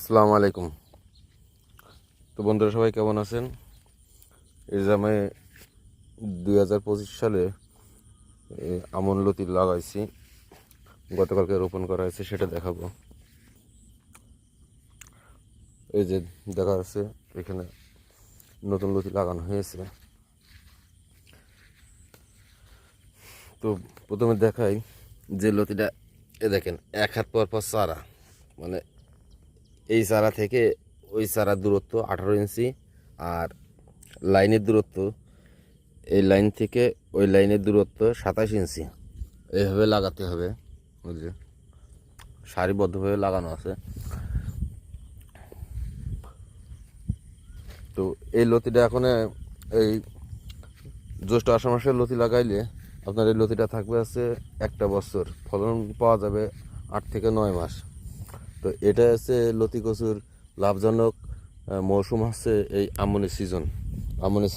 আসসালামু আলাইকুম। তো বন্ধুরা সবাই কেমন আছেন? এই যে আমি 2025 সালে আমন লতি লাগাইছি, গতকালকে রোপণ করা হয়েছে, সেটা দেখাবো। এই যে দেখা যাচ্ছে এখানে নতুন লতি লাগানো হয়েছে। তো প্রথমে দেখাই যে লতিটা, দেখেন 1 হাত পর পর চারা, মানে এই চারা থেকে ওই চারার দূরত্ব 18 ইঞ্চি, আর লাইনের দূরত্ব, এই লাইন থেকে ওই লাইনের দূরত্ব 27 ইঞ্চি। এইভাবে লাগাতে হবে, বুঝলি, সারিবদ্ধভাবে লাগানো আছে। তো এই লতিটা এখন এই জ্যৈষ্ঠ আষাঢ় মাসের লতি লাগাইলে আপনার এই লতিটা থাকবে আছে 1 বছর, ফলন পাওয়া যাবে 8 থেকে 9 মাস। তো এটা হচ্ছে লতি কচুর লাভজনক মৌসুম হচ্ছে এই আমনের সিজন। আমনের